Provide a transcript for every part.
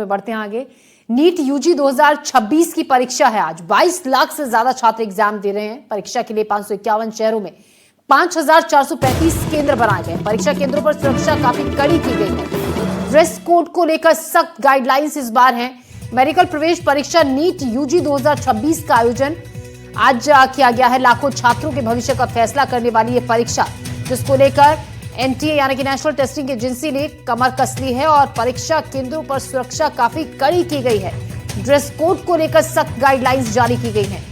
में बढ़ते हैं आगे। नीट यूजी 2026 की परीक्षा है आज। 22 लाख से ज्यादा छात्र एग्जाम दे रहे हैं। परीक्षा के लिए 551 शहरों में 5435 केंद्र बनाए गए। परीक्षा केंद्रों पर सुरक्षा काफी कड़ी की गई है। ड्रेस कोड को लेकर सख्त गाइडलाइंस इस बार हैं। मेडिकल प्रवेश परीक्षा नीट यूजी 2026 का आयोजन आज किया गया है। लाखों छात्रों के भविष्य का फैसला करने वाली ये परीक्षा, जिसको लेकर एनटीए यानी कि नेशनल टेस्टिंग एजेंसी ने कमर कस ली है और परीक्षा केंद्रों पर सुरक्षा काफी कड़ी की गई है। ड्रेस कोड को लेकर सख्त गाइडलाइंस जारी की गई हैं।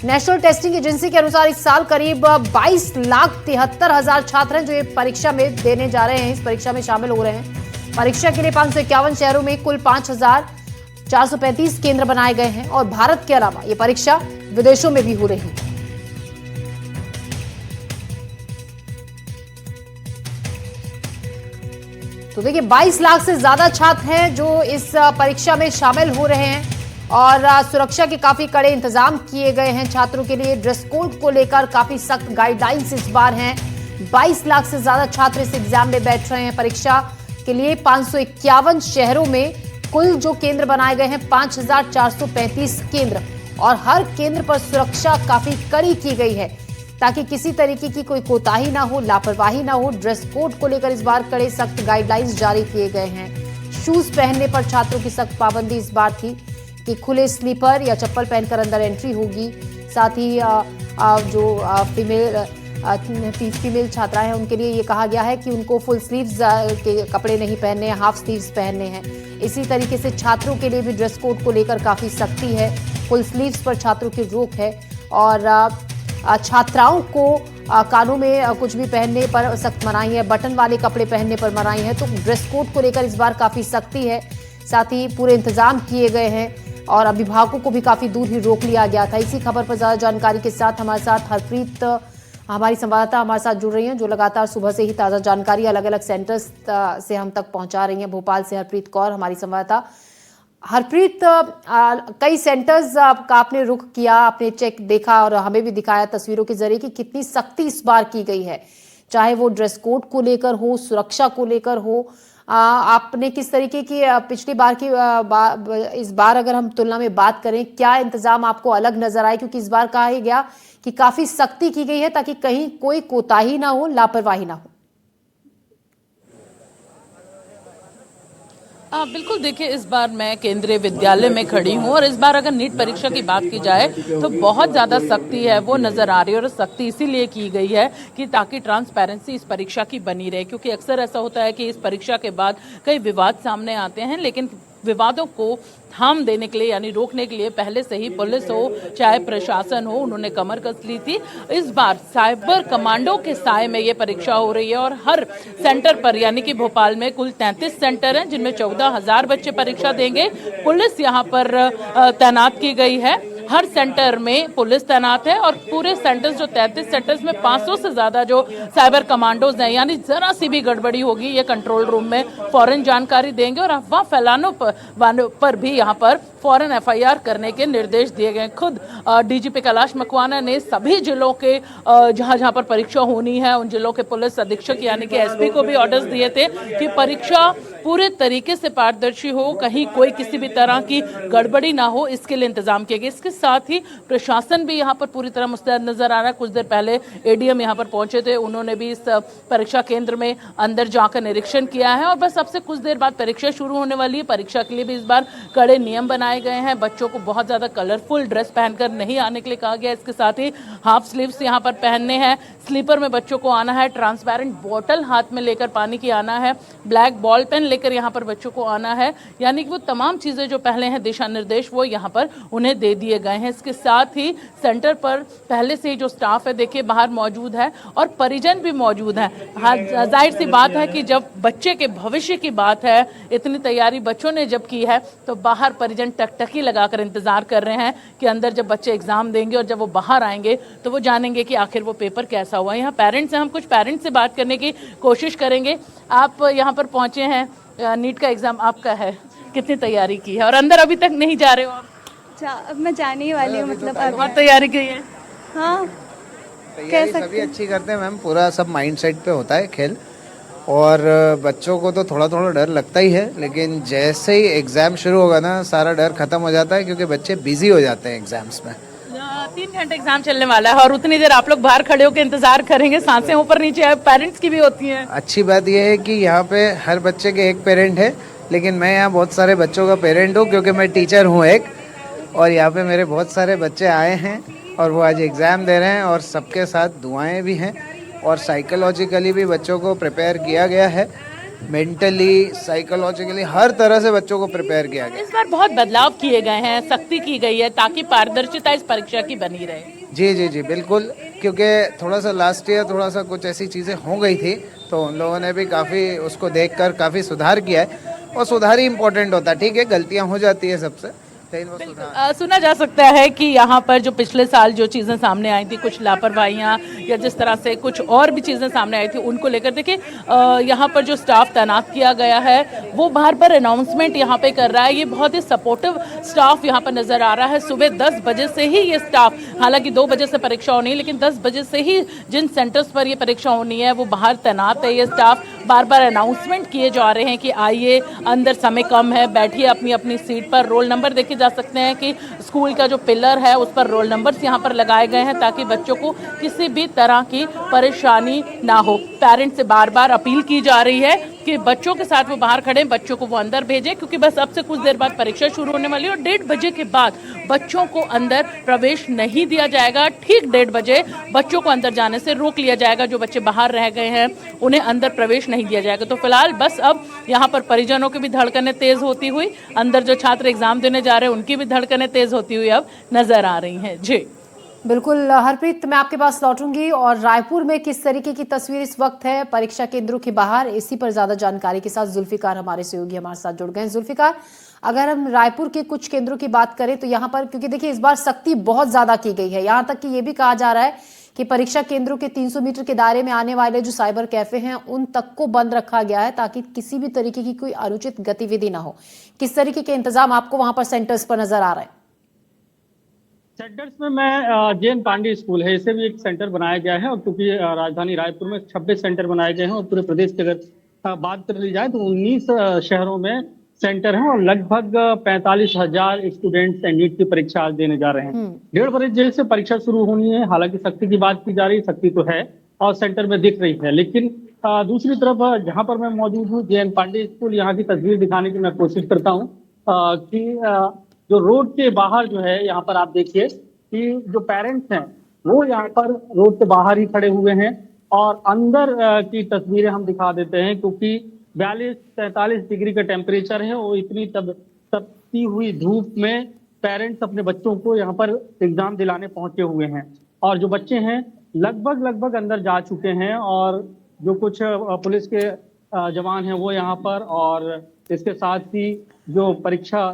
नेशनल टेस्टिंग एजेंसी के अनुसार इस साल करीब 22,73,000 छात्र हैं जो ये परीक्षा में देने जा रहे हैं, इस परीक्षा में शामिल हो रहे हैं। परीक्षा के लिए 551 शहरों में कुल 5435 केंद्र बनाए गए हैं और भारत के अलावा ये परीक्षा विदेशों में भी हो रही है। तो देखिए 22 लाख से ज्यादा छात्र हैं जो इस परीक्षा में शामिल हो रहे हैं और सुरक्षा के काफी कड़े इंतजाम किए गए हैं। छात्रों के लिए ड्रेस कोड को लेकर काफी सख्त गाइडलाइंस इस बार हैं। 22 लाख से ज्यादा छात्र इस एग्जाम में बैठ रहे हैं। परीक्षा के लिए 551 शहरों में कुल जो केंद्र बनाए गए हैं 5435 केंद्र और हर केंद्र पर सुरक्षा काफी कड़ी की गई है ताकि किसी तरीके की कोई कोताही ना हो, लापरवाही ना हो। ड्रेस कोड को लेकर इस बार कड़े सख्त गाइडलाइंस जारी किए गए हैं। शूज पहनने पर छात्रों की सख्त पाबंदी इस बार थी कि खुले स्लीपर या चप्पल पहनकर अंदर एंट्री होगी। साथ ही जो फीमेल छात्राएं हैं उनके लिए ये कहा गया है कि उनको फुल स्लीव्स के कपड़े नहीं पहनने हैं, हाफ स्लीव्स पहनने हैं। इसी तरीके से छात्रों के लिए भी ड्रेस कोड को लेकर काफी सख्ती है। फुल स्लीव्स पर छात्रों की रोक है और छात्राओं को कानों में कुछ भी पहनने पर सख्त मनाही है। बटन वाले कपड़े पहनने पर मनाही है। तो ड्रेस कोड को लेकर इस बार काफी सख्ती है। साथ ही पूरे इंतजाम किए गए हैं और अभिभावकों को भी काफी दूर ही रोक लिया गया था। इसी खबर पर ज्यादा जानकारी के साथ हमारे साथ हरप्रीत हमारी संवाददाता हमारे साथ जुड़ रही हैं जो लगातार सुबह से ही ताजा जानकारी अलग अलग सेंटर्स से हम तक पहुंचा रही हैं। भोपाल से हरप्रीत कौर हमारी संवाददाता। हरप्रीत, कई सेंटर्स का आपने रुख किया, आपने चेक देखा और हमें भी दिखाया तस्वीरों के जरिए कि कितनी सख्ती इस बार की गई है, चाहे वो ड्रेस कोड को लेकर हो, सुरक्षा को लेकर हो। आपने किस तरीके की पिछली बार की इस बार अगर हम तुलना में बात करें, क्या इंतजाम आपको अलग नजर आए? क्योंकि इस बार कहा ही गया कि काफी सख्ती की गई है ताकि कहीं कोई कोताही ना हो, लापरवाही ना हो। बिल्कुल, देखिए इस बार मैं केंद्रीय विद्यालय में खड़ी हूँ और इस बार अगर नीट परीक्षा की बात की जाए तो बहुत ज़्यादा सख्ती है वो नज़र आ रही है और सख्ती इसीलिए की गई है कि ताकि ट्रांसपेरेंसी इस परीक्षा की बनी रहे, क्योंकि अक्सर ऐसा होता है कि इस परीक्षा के बाद कई विवाद सामने आते हैं, लेकिन विवादों को थाम देने के लिए यानी रोकने के लिए पहले से ही पुलिस हो चाहे प्रशासन हो उन्होंने कमर कस ली थी। इस बार साइबर कमांडो के साए में ये परीक्षा हो रही है और हर सेंटर पर यानी कि भोपाल में कुल 33 सेंटर हैं जिनमें 14,000 बच्चे परीक्षा देंगे। पुलिस यहाँ पर तैनात की गई है। हर सेंटर में पुलिस तैनात है और पूरे सेंटर्स जो 33 सेंटर्स में 500 से ज्यादा जो साइबर कमांडोज हैं, यानी जरा सी भी गड़बड़ी होगी ये कंट्रोल रूम में फौरन जानकारी देंगे और अफवाह फैलाने पर भी यहाँ पर फौरन एफआईआर करने के निर्देश दिए गए। खुद डीजीपी कैलाश मकवाना ने सभी जिलों के जहाँ जहाँ पर परीक्षा होनी है उन जिलों के पुलिस अधीक्षक यानी कि एसपी को भी ऑर्डर्स दिए थे कि परीक्षा पूरे तरीके से पारदर्शी हो, कहीं कोई किसी भी तरह की गड़बड़ी ना हो, इसके लिए इंतजाम किए गए। इसके साथ ही प्रशासन भी यहाँ पर पूरी तरह मुस्तैद नजर आ रहा है। कुछ देर पहले एडीएम यहाँ पर पहुंचे थे, उन्होंने भी इस परीक्षा केंद्र में अंदर जाकर निरीक्षण किया है और बस अब से कुछ देर बाद परीक्षा शुरू होने वाली है। परीक्षा के लिए भी इस बार कड़े नियम बनाए गए हैं। बच्चों को बहुत ज्यादा कलरफुल ड्रेस पहनकर नहीं आने के लिए कहा गया। इसके साथ ही हाफ स्लीव्स यहाँ पर पहनने हैं, स्लीपर में बच्चों को आना है, ट्रांसपेरेंट बोतल हाथ में लेकर पानी की आना है, ब्लैक बॉल पेन लेकर यहाँ पर बच्चों को आना है, यानी कि वो तमाम चीजें जो पहले हैं दिशा निर्देश वो यहाँ पर उन्हें दे दिए गए हैं। इसके साथ ही सेंटर पर पहले से ही जो स्टाफ है देखिए बाहर मौजूद है और परिजन भी मौजूद है। जाहिर सी बात है कि जब बच्चे के भविष्य की बात है, इतनी तैयारी बच्चों ने जब की है तो बाहर परिजन टकटकी लगाकर इंतजार कर रहे हैं कि अंदर जब बच्चे एग्जाम देंगे और जब वो बाहर आएंगे तो वो जानेंगे कि आखिर वो पेपर कैसा हुआ। यहाँ पेरेंट्स हैं, हम कुछ पेरेंट्स से बात करने की कोशिश करेंगे। आप यहाँ पर पहुंचे हैं, नीट का एग्जाम आपका है, कितनी तैयारी की है और अंदर अभी तक नहीं जा रहे हो आप? अब मैं जाने ही वाली हूँ, मतलब बहुत तैयारी की है। हाँ, तैयारी सभी अच्छी करते हैं मैम, पूरा सब माइंड सेट पे होता है खेल। और बच्चों को तो थोड़ा थोड़ा डर लगता ही है, लेकिन जैसे ही एग्ज़ाम शुरू होगा ना सारा डर ख़त्म हो जाता है, क्योंकि बच्चे बिजी हो जाते हैं एग्ज़ाम्स में। 3 घंटे एग्जाम चलने वाला है और उतनी देर आप लोग बाहर खड़े होकर इंतजार करेंगे, सांसें ऊपर नीचे पेरेंट्स की भी होती हैं। अच्छी बात यह है कि यहाँ पे हर बच्चे के एक पेरेंट है, लेकिन मैं यहाँ बहुत सारे बच्चों का पेरेंट हूँ, क्योंकि मैं टीचर हूँ एक, और यहाँ पे मेरे बहुत सारे बच्चे आए हैं और वो आज एग्ज़ाम दे रहे हैं, और सबके साथ दुआएं भी हैं, और साइकोलॉजिकली भी बच्चों को प्रिपेयर किया गया है, मेंटली साइकोलॉजिकली हर तरह से बच्चों को प्रिपेयर किया गया है। इस बार बहुत बदलाव किए गए हैं, सख्ती की गई है ताकि पारदर्शिता इस परीक्षा की बनी रहे। जी जी जी बिल्कुल, क्योंकि थोड़ा सा लास्ट ईयर थोड़ा सा कुछ ऐसी चीज़ें हो गई थी, तो उन लोगों ने भी काफ़ी उसको देखकर काफ़ी सुधार किया है, और सुधार ही इम्पोर्टेंट होता है। ठीक है, गलतियाँ हो जाती है सबसे, लेकिन वो सुधार। सुना जा सकता है कि यहाँ पर जो पिछले साल जो चीज़ें सामने आई थी, कुछ लापरवाहियाँ या जिस तरह से कुछ और भी चीज़ें सामने आई थी, उनको लेकर देखिए यहाँ पर जो स्टाफ तैनात किया गया है वो बार बार अनाउंसमेंट यहाँ पे कर रहा है। ये बहुत ही सपोर्टिव स्टाफ यहाँ पर नज़र आ रहा है। सुबह 10 बजे से ही ये स्टाफ, हालांकि 2 बजे से परीक्षा होनी है, लेकिन 10 बजे से ही जिन सेंटर्स पर ये परीक्षा होनी है वो बाहर तैनात है। ये स्टाफ बार बार अनाउंसमेंट किए जा रहे हैं कि आइए, अंदर समय कम है, बैठिए अपनी अपनी सीट पर। रोल नंबर देखे जा सकते हैं कि स्कूल का जो पिलर है उस पर रोल नंबर्स यहाँ पर लगाए गए हैं ताकि बच्चों को किसी भी तरह की परेशानी ना हो। पेरेंट्स से बार बार अपील की जा रही है कि बच्चों के साथ वो बाहर खड़े, बच्चों को वो अंदर भेजें, क्योंकि बस अब से कुछ देर बाद परीक्षा शुरू होने वाली है और 1:30 बजे के बाद बच्चों को अंदर प्रवेश नहीं दिया जाएगा। ठीक 1:30 बजे बच्चों को अंदर जाने से रोक लिया जाएगा। जो बच्चे बाहर रह गए हैं उन्हें अंदर प्रवेश नहीं दिया जाएगा। तो फिलहाल बस अब यहाँ पर परिजनों की भी धड़कनें तेज होती हुई, अंदर जो छात्र एग्जाम देने जा रहे हैं उनकी भी धड़कनें तेज होती हुई अब नजर आ रही हैं। जी बिल्कुल हरप्रीत, मैं आपके पास लौटूंगी। और रायपुर में किस तरीके की तस्वीर इस वक्त है परीक्षा केंद्रों के बाहर, इसी पर ज्यादा जानकारी के साथ जुल्फिकार हमारे सहयोगी हमारे साथ जुड़ गए हैं। जुल्फिकार, अगर हम रायपुर के कुछ केंद्रों की बात करें तो यहाँ पर, क्योंकि देखिए इस बार सख्ती बहुत ज्यादा की गई है, यहाँ तक कि ये भी कहा जा रहा है कि परीक्षा केंद्रों के 300 मीटर के दायरे में आने वाले जो साइबर कैफे हैं उन तक को बंद रखा गया है ताकि किसी भी तरीके की कोई अनुचित गतिविधि ना हो। किस तरीके के इंतजाम आपको वहां पर सेंटर्स पर नजर आ रहे हैं? सेंटर्स में मैं जे.एन. पांडे स्कूल है, इसे भी एक सेंटर बनाया गया है, और क्योंकि राजधानी रायपुर में 26 सेंटर बनाए गए हैं और पूरे प्रदेश की अगर बात कर ली जाए तो 19 शहरों में सेंटर हैं और लगभग 45,000 स्टूडेंट्स नीट की परीक्षा आज देने जा रहे हैं। 1:30 बजे से परीक्षा शुरू होनी है। हालांकि सख्ती की बात की जा रही है, सख्ती तो है और सेंटर में दिख रही है, लेकिन दूसरी तरफ जहां पर मैं मौजूद हूँ जे.एन. पांडे स्कूल, यहाँ की तस्वीर दिखाने की मैं कोशिश करता हूँ कि जो रोड के बाहर जो है, यहाँ पर आप देखिए कि जो पेरेंट्स हैं वो यहाँ पर रोड के बाहर ही खड़े हुए हैं, और अंदर की तस्वीरें हम दिखा देते हैं क्योंकि 42-43 डिग्री का टेम्परेचर है। वो इतनी तपती हुई धूप में पेरेंट्स अपने बच्चों को यहाँ पर एग्जाम दिलाने पहुंचे हुए हैं, और जो बच्चे हैं लगभग अंदर जा चुके हैं, और जो कुछ पुलिस के जवान हैं वो यहाँ पर, और इसके साथ ही जो परीक्षा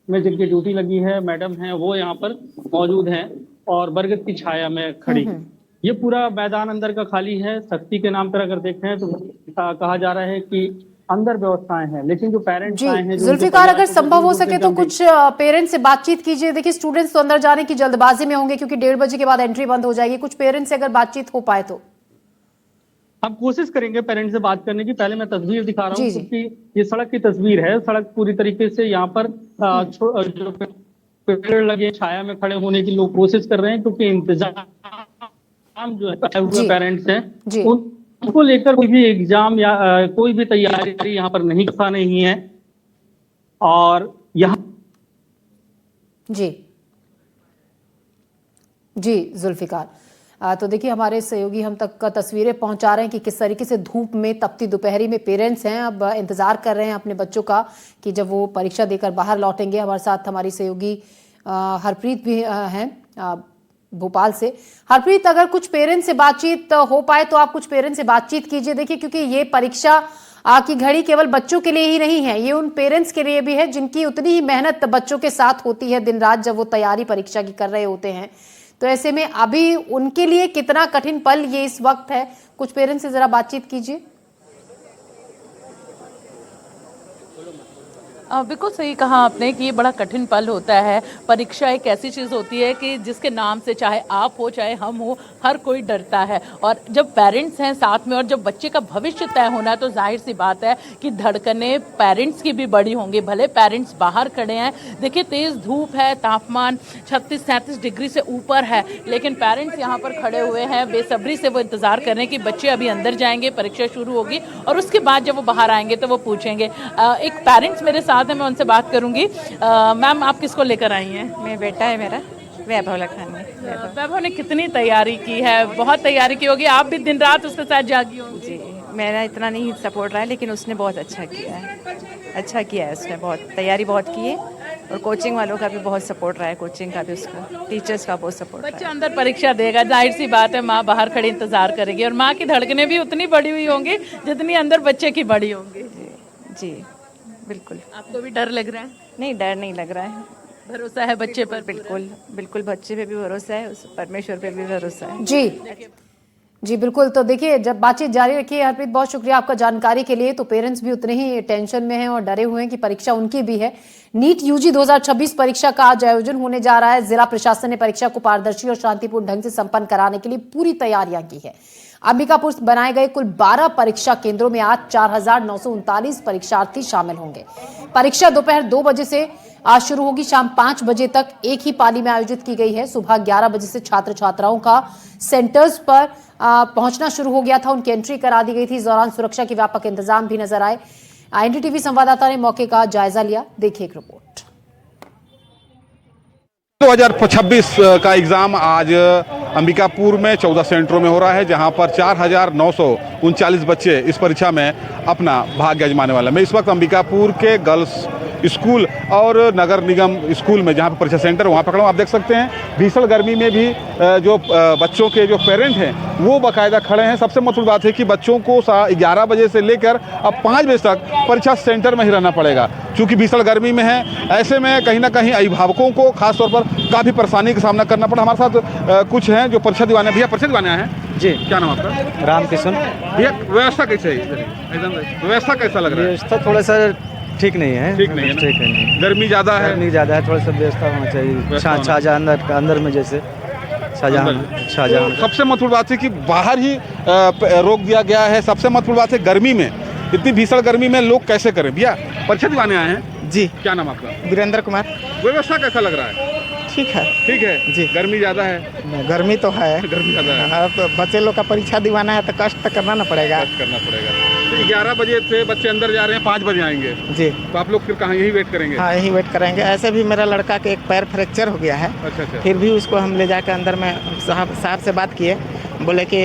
में जिनकी ड्यूटी लगी है मैडम हैं वो यहाँ पर मौजूद हैं और बरगद की छाया में खड़ी। ये पूरा मैदान अंदर का खाली है। सख्ती के नाम पर अगर देखें तो कहा जा रहा है कि अंदर व्यवस्थाएं हैं, लेकिन जो पेरेंट्स आए हैं, जुल्फिकार, अगर संभव हो सके तो कुछ पेरेंट्स से बातचीत कीजिए। देखिए स्टूडेंट्स तो अंदर जाने की जल्दबाजी में होंगे क्योंकि 1:30 बजे के बाद एंट्री बंद हो जाएगी। कुछ पेरेंट्स से अगर बातचीत हो पाए तो हम कोशिश करेंगे पेरेंट्स से बात करने की। पहले मैं तस्वीर दिखा रहा हूँ क्योंकि ये सड़क की तस्वीर है। सड़क पूरी तरीके से यहाँ पर जो पेड़ लगे छाया में खड़े होने की लोग कोशिश कर रहे हैं, क्योंकि इंतजाम जो है पेरेंट्स हैं उनको लेकर कोई भी एग्जाम या कोई भी तैयारी यहाँ पर नहीं है। और यहाँ जी जुल्फिकार, तो देखिए हमारे सहयोगी हम तक का तस्वीरें पहुंचा रहे हैं कि किस तरीके से धूप में तपती दोपहरी में पेरेंट्स हैं, अब इंतजार कर रहे हैं अपने बच्चों का कि जब वो परीक्षा देकर बाहर लौटेंगे। हमारे साथ हमारी सहयोगी हरप्रीत भी हैं भोपाल से। हरप्रीत, अगर कुछ पेरेंट्स से बातचीत हो पाए तो आप कुछ पेरेंट्स से बातचीत कीजिए। देखिए क्योंकि ये परीक्षा की घड़ी केवल बच्चों के लिए ही नहीं है, ये उन पेरेंट्स के लिए भी है जिनकी उतनी ही मेहनत बच्चों के साथ होती है दिन रात जब वो तैयारी परीक्षा की कर रहे होते हैं। तो ऐसे में अभी उनके लिए कितना कठिन पल ये इस वक्त है, कुछ पेरेंट्स से जरा बातचीत कीजिए। बिल्कुल सही कहा आपने कि ये बड़ा कठिन पल होता है। परीक्षा एक ऐसी चीज़ होती है कि जिसके नाम से चाहे आप हो चाहे हम हो, हर कोई डरता है। और जब पेरेंट्स हैं साथ में और जब बच्चे का भविष्य तय होना है तो जाहिर सी बात है कि धड़कनें पेरेंट्स की भी बड़ी होंगी। भले पेरेंट्स बाहर खड़े हैं, देखिए तेज़ धूप है, तापमान 36-37 डिग्री से ऊपर है, लेकिन पेरेंट्स यहाँ पर खड़े हुए हैं, बेसब्री से वो इंतज़ार कर रहे हैं कि बच्चे अभी अंदर जाएंगे, परीक्षा शुरू होगी और उसके बाद जब वो बाहर आएंगे तो वो पूछेंगे। एक पेरेंट्स मेरे साथ है, मैं उनसे बात करूंगी। मैम, आप किसको लेकर आई हैं? मेरा बेटा है, मेरा वैभव लखानी। वैभव ने कितनी तैयारी की है? बहुत तैयारी की होगी, आप भी दिन रात उसके साथ जागी होंगी। जी, मेरा इतना नहीं सपोर्ट रहा है, लेकिन उसने बहुत अच्छा किया है, अच्छा किया है उसने, बहुत तैयारी बहुत की है और कोचिंग वालों का भी बहुत सपोर्ट रहा है, कोचिंग का भी, उसका टीचर्स का बहुत सपोर्ट बच्चा अंदर परीक्षा देगा, जाहिर सी बात है माँ बाहर खड़ी इंतजार करेगी और माँ की धड़कनें भी उतनी बड़ी हुई होंगी जितनी अंदर बच्चे की बड़ी होंगी। जी बिल्कुल। आपको भी डर लग रहा है? नहीं, डर नहीं लग रहा है, भरोसा है बच्चे पर? बिल्कुल बिल्कुल, बच्चे पे भी भरोसा है, उस परमेश्वर पे भी भरोसा है। जी बिल्कुल। तो देखिए, जब बातचीत जारी रखिए हरप्रीत, बहुत शुक्रिया आपका जानकारी के लिए। तो पेरेंट्स भी उतने ही टेंशन में हैं और डरे हुए हैं कि परीक्षा उनकी भी है। नीट यूजी 2026 परीक्षा का आज आयोजन होने जा रहा है। जिला प्रशासन ने परीक्षा को पारदर्शी और शांतिपूर्ण ढंग से संपन्न कराने के लिए पूरी तैयारियां की है। अंबिकापुर बनाए गए कुल 12 परीक्षा केंद्रों में आज 4,939 परीक्षार्थी शामिल होंगे। परीक्षा दोपहर 2 बजे से आज शुरू होगी, शाम 5 बजे तक एक ही पाली में आयोजित की गई है। सुबह 11 बजे से छात्र छात्राओं का सेंटर्स पर पहुंचना शुरू हो गया था, उनकी एंट्री करा दी गई थी। इस दौरान सुरक्षा के व्यापक इंतजाम भी नजर आए। एनडीटीवी संवाददाता ने मौके का जायजा लिया, देखिए एक रिपोर्ट। 2026 का एग्जाम आज अंबिकापुर में 14 सेंटरों में हो रहा है, जहां पर 4,939 बच्चे इस परीक्षा में अपना भाग्य आजमाने वाले हैं। मैं इस वक्त अंबिकापुर के गर्ल्स स्कूल और नगर निगम स्कूल में, जहां पर परीक्षा सेंटर वहां पकड़ा हूं। आप देख सकते हैं भीषण गर्मी में भी जो बच्चों के जो पेरेंट हैं वो बाकायदा खड़े हैं। सबसे महत्वपूर्ण बात है कि बच्चों को 11 बजे से लेकर अब 5 बजे तक परीक्षा सेंटर में ही रहना पड़ेगा, चूँकि भीषण गर्मी में है। ऐसे में कहीं ना कहीं अभिभावकों को खासतौर पर काफ़ी परेशानी का सामना करना पड़ा। हमारे साथ कुछ हैं जो परीक्षा दिवाने, भैया परीक्षा दिवाने आए हैं जी। क्या नाम आपका? रामकिशन। भैया व्यवस्था कैसे है? व्यवस्था कैसा लग रहा है? व्यवस्था थोड़ा सा ठीक नहीं है, ठीक नहीं है ना? ठीक है नहीं। गर्मी ज़्यादा है, गर्मी ज़्यादा है, थोड़ा सा व्यवस्था होना चाहिए। शाहजहां अंदर में जैसे शाहजहां। सबसे महत्वपूर्ण बात है कि बाहर ही रोक दिया गया है। सबसे महत्वपूर्ण बात है गर्मी में, इतनी भीषण गर्मी में लोग कैसे करें। भैया परीक्षा दिवाने आए हैं जी। क्या नाम आपका? वीरेंद्र कुमार। व्यवस्था कैसा लग रहा है? ठीक है, ठीक है जी। गर्मी ज़्यादा है? गर्मी तो है, गर्मी ज़्यादा है। हाँ, तो बच्चे लोग का परीक्षा दिवाना है तो कष्ट तो करना ना पड़ेगा। कष्ट करना पड़ेगा। तो 11 बजे से बच्चे अंदर जा रहे हैं, 5 बजे आएंगे जी। तो आप लोग फिर कहाँ यही वेट करेंगे? हाँ, यही वेट करेंगे। ऐसे भी मेरा लड़का के एक पैर फ्रैक्चर हो गया है। अच्छा। फिर भी उसको हम ले जाकर अंदर में साहब से बात किए, बोले कि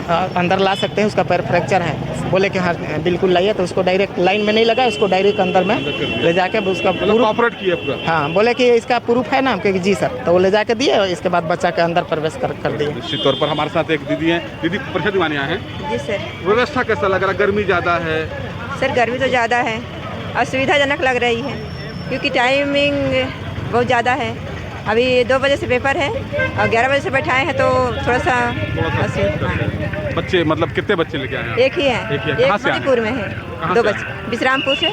अंदर ला सकते हैं, उसका पैर फ्रैक्चर है। बोले कि हाँ बिल्कुल लाइए। तो उसको डायरेक्ट लाइन में नहीं लगा, उसको डायरेक्ट अंदर में ले जाके उसका ऑपरेट किया पूरा। हाँ, बोले कि इसका प्रूफ है ना, हम कहे जी सर। तो वो ले जाके दिए, इसके बाद बच्चा के अंदर प्रवेश कर दिए। निश्चित तौर पर हमारे साथ एक दीदी हैं। दीदी परीक्षा दिवाने आए हैं? जी सर। व्यवस्था कैसा लग रहा है? गर्मी ज़्यादा है? सर गर्मी तो ज़्यादा है, असुविधाजनक लग रही है क्योंकि टाइमिंग बहुत ज़्यादा है। अभी 2 बजे से पेपर है और 11 बजे से बैठाए हैं, तो थोड़ा सा बच्चे मतलब कितने बच्चे लेके आए हैं? एक ही है, एक मणिपुर में है, 2 बच्चे विश्रामपुर से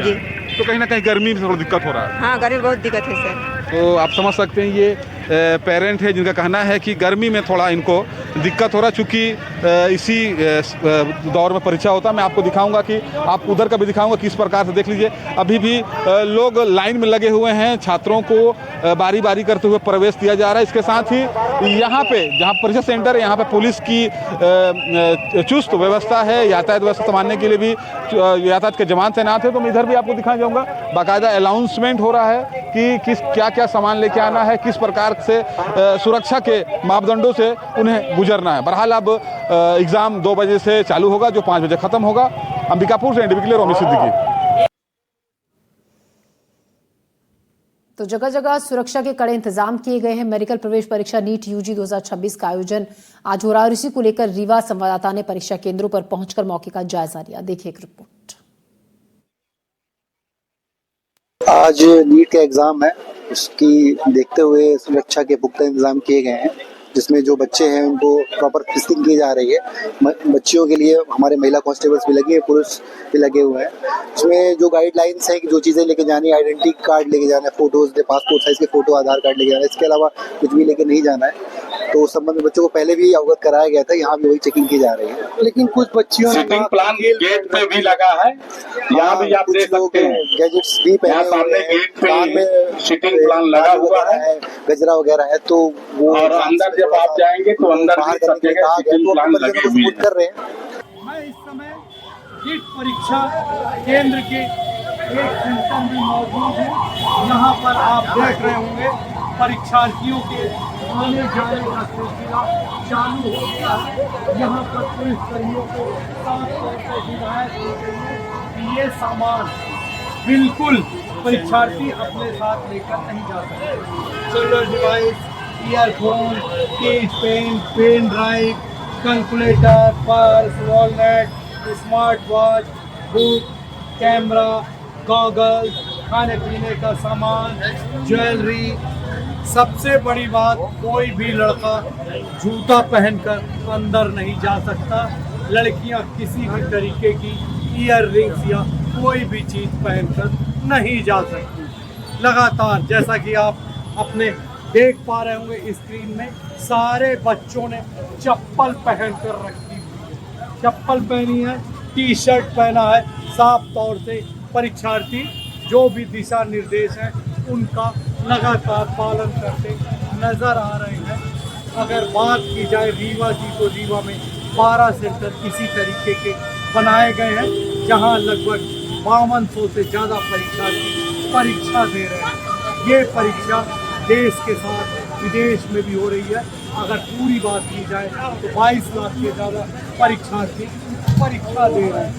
जी। तो कहीं ना कहीं गर्मी में थोड़ा दिक्कत हो रहा है? हाँ, गर्मी बहुत दिक्कत है सर। तो आप समझ सकते हैं ये पेरेंट है जिनका कहना है कि गर्मी में थोड़ा इनको दिक्कत हो रहा है, चूँकि इसी दौर में परीक्षा होता है। मैं आपको दिखाऊंगा कि आप उधर का भी दिखाऊंगा किस प्रकार से। देख लीजिए अभी भी लोग लाइन में लगे हुए हैं, छात्रों को बारी बारी करते हुए प्रवेश दिया जा रहा है। इसके साथ ही यहाँ पे जहाँ परीक्षा सेंटर है, यहाँ पे पुलिस की चुस्त व्यवस्था है। यातायात व्यवस्था संभालने के लिए भी यातायात के जवान तैनात है। तो मैं इधर भी आपको दिखाना चाहूँगा, बाकायदा अनाउंसमेंट हो रहा है कि क्या क्या सामान लेके आना है, किस प्रकार से सुरक्षा के मापदंडों से उन्हें गुजरना है। बहरहाल अब एग्जाम 2 बजे से चालू होगा, जो 5 बजे खत्म होगा। अंबिकापुर से एनडीटीवी के लिए रोमी सिद्दीकी। तो जगह जगह सुरक्षा के कड़े इंतजाम किए गए हैं। मेडिकल प्रवेश परीक्षा नीट यूजी 2026 का आयोजन आज हो रहा है और इसी को लेकर रीवा संवाददाता ने परीक्षा केंद्रों पर पहुंचकर मौके का जायजा लिया, देखिए एक रिपोर्ट। आज नीट का एग्जाम है, उसकी देखते हुए सुरक्षा के पुख्ता इंतजाम किए गए हैं। जिसमें जो बच्चे हैं उनको प्रॉपर टेस्टिंग की जा रही है। बच्चियों के लिए हमारे महिला कांस्टेबल्स भी लगे हैं, पुरुष भी लगे हुए हैं। इसमें जो गाइडलाइंस है कि जो चीज़ें लेके जानी है, आइडेंटिटी कार्ड लेके जाना है, फोटोज, पासपोर्ट साइज के फोटो, आधार कार्ड लेके जाना है, इसके अलावा कुछ भी लेके नहीं जाना है। तो उस संबंध में बच्चों को पहले भी अवगत कराया गया था, यहाँ भी वही चेकिंग की जा रही है। लेकिन कुछ बच्चियों ने प्लान गेट पे भी लगा है, यहाँ भी आप देख सकते हैं गैजेट्स भी पहने हुए हैं, कान में सिटिंग प्लान लगा हुआ है, गजरा वगैरह है, तो वो और अंदर जब आप जाएंगे तो अंदर भी सब जगह सिटिंग प्लान लगे हुए हैं। कर रहे हैं। मैं इस समय नीट परीक्षा केंद्र के एक सेंटर में मौजूद हूँ। यहाँ पर आप देख रहे होंगे परीक्षार्थियों के आने जाने का सिलसिला चालू हो गया है। यहाँ पर पुलिसकर्मियों को साफ तौर पर हिदायत दी गई है कि ये सामान बिल्कुल परीक्षार्थी अपने साथ लेकर नहीं जा सकते। Solar device, earphone, case pen drive, calculator, purse, wallet, smart watch, book, camera, goggles, खाने पीने का सामान, ज्वेलरी। सबसे बड़ी बात, कोई भी लड़का जूता पहनकर अंदर नहीं जा सकता। लड़कियां किसी भी तरीके की ईयर रिंग्स या कोई भी चीज़ पहनकर नहीं जा सकती। लगातार जैसा कि आप अपने देख पा रहे होंगे स्क्रीन में, सारे बच्चों ने चप्पल पहनकर रखी है, चप्पल पहनी है, टी शर्ट पहना है। साफ तौर से परीक्षार्थी जो भी दिशा निर्देश हैं उनका लगातार पालन करते नजर आ रहे हैं। अगर बात की जाए रीवा की, तो रीवा में 12 सेंटर इसी तरीके के बनाए गए हैं, जहां लगभग 5200 से ज़्यादा परीक्षार्थी परीक्षा दे रहे हैं। ये परीक्षा देश के साथ विदेश में भी हो रही है। अगर पूरी बात की जाए तो 22 लाख से ज़्यादा परीक्षार्थी परीक्षा दे रहे हैं।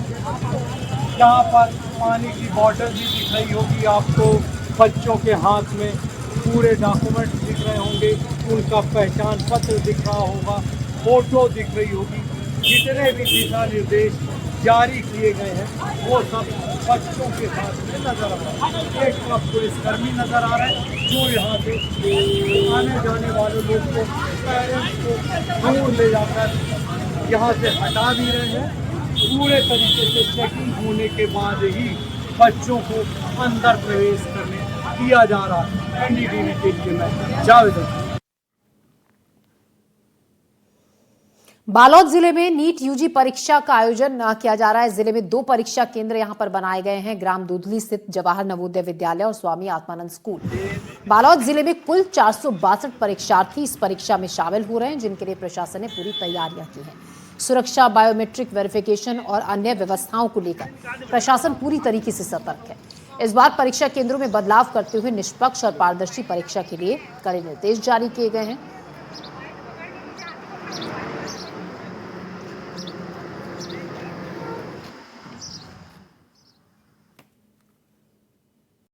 यहाँ पर पानी की बॉटल भी दिख रही होगी आपको, बच्चों के हाथ में पूरे डॉक्यूमेंट्स दिख रहे होंगे, उनका पहचान पत्र दिख रहा होगा, फोटो दिख रही होगी। जितने भी दिशा निर्देश जारी किए गए हैं वो सब बच्चों के साथ में नजर आ रहा है। एक तरफ पुलिसकर्मी नजर आ रहे हैं जो यहाँ से आने जाने वाले लोग को, पेरेंट्स को दूर ले जाकर यहाँ से हटा भी रहे हैं। पूरे तरीके से चेकिंग होने के बाद ही बच्चों को अंदर प्रवेश करने दिया जा रहा है। एनडीटीवी के लिए मैं जावेद। बालोद जिले में नीट यूजी परीक्षा का आयोजन किया जा रहा है। जिले में 2 परीक्षा केंद्र यहां पर बनाए गए हैं, ग्राम दूधली स्थित जवाहर नवोदय विद्यालय और स्वामी आत्मानंद स्कूल। बालोद जिले में कुल 462 परीक्षार्थी इस परीक्षा में शामिल हो रहे हैं, जिनके लिए प्रशासन ने पूरी तैयारियां की हैं। सुरक्षा, बायोमेट्रिक वेरिफिकेशन और अन्य व्यवस्थाओं को लेकर प्रशासन पूरी तरीके से सतर्क है। इस बार परीक्षा केंद्रों में बदलाव करते हुए निष्पक्ष और पारदर्शी परीक्षा के लिए कड़े निर्देश जारी किए गए हैं।